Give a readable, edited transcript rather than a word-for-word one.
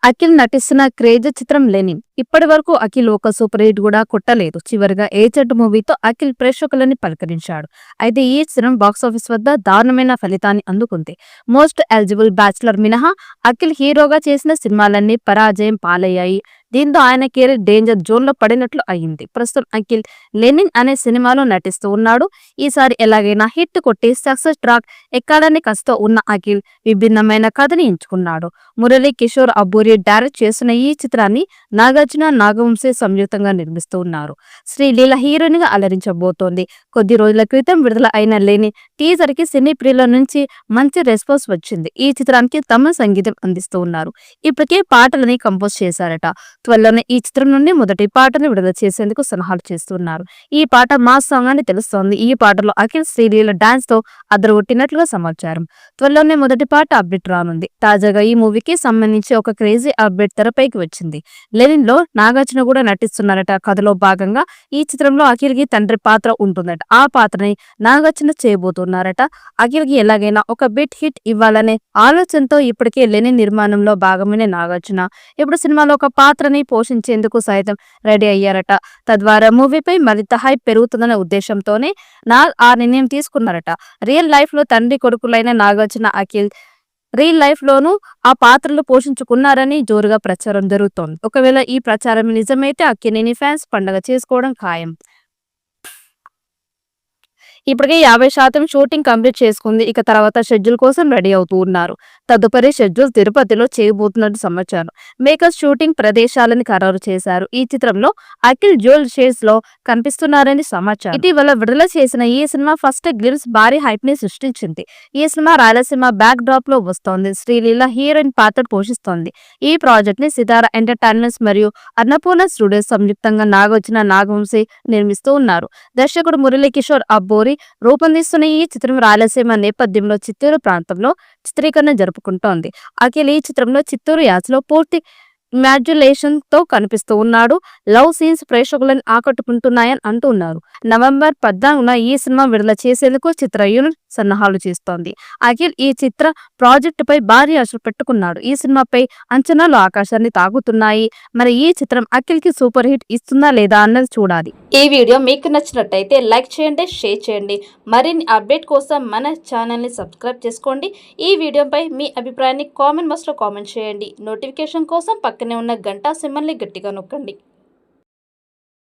అఖిల్ నటిస్తున్న క్రేజ్ చిత్రం లెనిన్. ఇప్పటి వరకు అఖిల్ ఒక సూపర్ హిట్ కూడా కొట్టలేదు. చివరిగా ఏజెంట్ మూవీతో అఖిల్ ప్రేక్షకులని పలకరించాడు. అయితే ఈ చిత్రం బాక్సాఫీస్ వద్ద దారుణమైన ఫలితాన్ని అందుకుంది. మోస్ట్ ఎలిజిబుల్ బ్యాచులర్ మినహా అఖిల్ హీరోగా చేసిన సినిమాలన్నీ పరాజయం పాలయ్యాయి. దీంతో ఆయన కెరీర్ డేంజర్ జోన్ లో పడినట్లు అయింది. ప్రస్తుతం అఖిల్ లెనిన్ అనే సినిమాలో నటిస్తూ ఉన్నాడు. ఈసారి ఎలాగైనా హిట్ కొట్టి సక్సెస్ ట్రాక్ ఎక్కాలని కసితో ఉన్న అఖిల్ విభిన్నమైన కథని ఎంచుకున్నాడు. మురళీ కిషోర్ అబ్బూరి డైరెక్ట్ చేస్తున్న ఈ చిత్రాన్ని నాగార్జున నాగవంశీ సంయుక్తంగా నిర్మిస్తూ ఉన్నారు. శ్రీలీల హీరోయిన్ గా అలరించబోతోంది. కొద్ది రోజుల క్రితం విడుదల అయిన లెనిన్ టీజర్ కి సినీ ప్రియుల నుంచి మంచి రెస్పాన్స్ వచ్చింది. ఈ చిత్రానికి తమ సంగీతం అందిస్తూ ఉన్నారు. ఇప్పటికే పాటలని కంపోజ్ చేశారట. త్వరలోనే ఈ చిత్రం నుండి మొదటి పాటను విడుదల చేసేందుకు సలహాలు చేస్తున్నారు. ఈ పాట మాస్ సాంగ్ అని తెలుస్తోంది. ఈ పాటలో అఖిల్ శ్రీలీల డాన్స్ తో అదరగొట్టినట్లుగా సమాచారం. త్వరలోనే మొదటి పాట అప్డేట్ రానుంది. తాజాగా ఈ మూవీకి సంబంధించి ఒక క్రేజీ అప్డేట్ తెరపైకి వచ్చింది. లెనిన్ లో నాగార్జున కూడా నటిస్తున్నారట. కథలో భాగంగా ఈ చిత్రంలో అఖిల్ కి తండ్రి పాత్ర ఉంటుందట. ఆ పాత్రని నాగార్జున చేయబోతున్నారట. అఖిల్ కి ఎలాగైనా ఒక బిట్ హిట్ ఇవ్వాలనే ఆలోచనతో ఇప్పటికే లెనిన్ నిర్మాణంలో భాగమైన నాగార్జున ఇప్పుడు సినిమాలో ఒక పాత్రని పోషించేందుకు సైతం రెడీ అయ్యారట. తద్వారా మూవీపై మరింత హైప్ పెరుగుతుందనే ఉద్దేశంతోనే ఆ నిర్ణయం తీసుకున్నారట. రియల్ లైఫ్ లో తండ్రి కొడుకులైన నాగార్జున అఖిల్ రియల్ లైఫ్ లోనూ ఆ పాత్రలు పోషించుకున్నారని జోరుగా ప్రచారం జరుగుతోంది. ఒకవేళ ఈ ప్రచారం నిజమైతే అక్కినేని ఫ్యాన్స్ పండగ చేసుకోవడం ఖాయం. ఇప్పటికే 50% షూటింగ్ కంప్లీట్ చేసుకుంది. ఇక తర్వాత షెడ్యూల్ కోసం రెడీ అవుతూ ఉన్నారు. తదుపరి షెడ్యూల్ తిరుపతిలో చేయబోతున్నట్టు సమాచారం. మేకర్స్ షూటింగ్ ప్రదేశాలను ఖరారు చేశారు. ఈ చిత్రంలో అఖిల్ జ్యువెల్ షేడ్స్ లో కనిపిస్తున్నారని సమాచారం. ఇటీవల విడుదల చేసిన ఈ సినిమా ఫస్ట్ గ్లిమ్స్ భారీ హైప్ ని సృష్టించింది. ఈ సినిమా రాయలసీమ బ్యాక్ డ్రాప్ లో వస్తోంది. శ్రీలీల హీరోయిన్ పాత్ర పోషిస్తోంది. ఈ ప్రాజెక్ట్ ని సితారా ఎంటర్టైన్మెంట్స్ మరియు అన్నపూర్ణ స్టూడియోస్ సంయుక్తంగా నాగార్జున నాగవంశీ నిర్మిస్తూ ఉన్నారు. దర్శకుడు మురళీ కిషోర్ అబ్బోరి రూపొందిస్తున్న ఈ చిత్రం రాయలసీమ నేపథ్యంలో చిత్తూరు ప్రాంతంలో చిత్రీకరణ జరుపుకుంటోంది. అఖిల్ ఈ చిత్రంలో చిత్తూరు యాసలో పూర్తి ఇమాడ్యులేషన్ తో కనిపిస్తూ ఉన్నాడు. లవ్ సీన్స్ ప్రేక్షకులను ఆకట్టుకుంటున్నాయని అంటున్నారు. నవంబర్ 14న ఈ సినిమా విడుదల చేసేందుకు చిత్ర యూనిట్ సన్నాహాలు చేస్తోంది. అఖిల్ ఈ చిత్ర ప్రాజెక్టు పై భారీ ఆశలు పెట్టుకున్నాడు. ఈ సినిమాపై అంచనాలు ఆకాశాన్ని తాగుతున్నాయి. మరి ఈ చిత్రం అఖిల్ కి సూపర్ హిట్ ఇస్తుందా లేదా అన్నది చూడాలి. ఈ వీడియో మీకు నచ్చినట్టయితే లైక్ చేయండి, షేర్ చేయండి. మరిన్ని అప్డేట్ కోసం మన ఛానల్ని సబ్స్క్రైబ్ చేసుకోండి. ఈ వీడియోపై మీ అభిప్రాయాన్ని కామెంట్ బాక్స్లో కామెంట్ చేయండి. నోటిఫికేషన్ కోసం పక్కనే ఉన్న గంట సింబల్ని గట్టిగా నొక్కండి.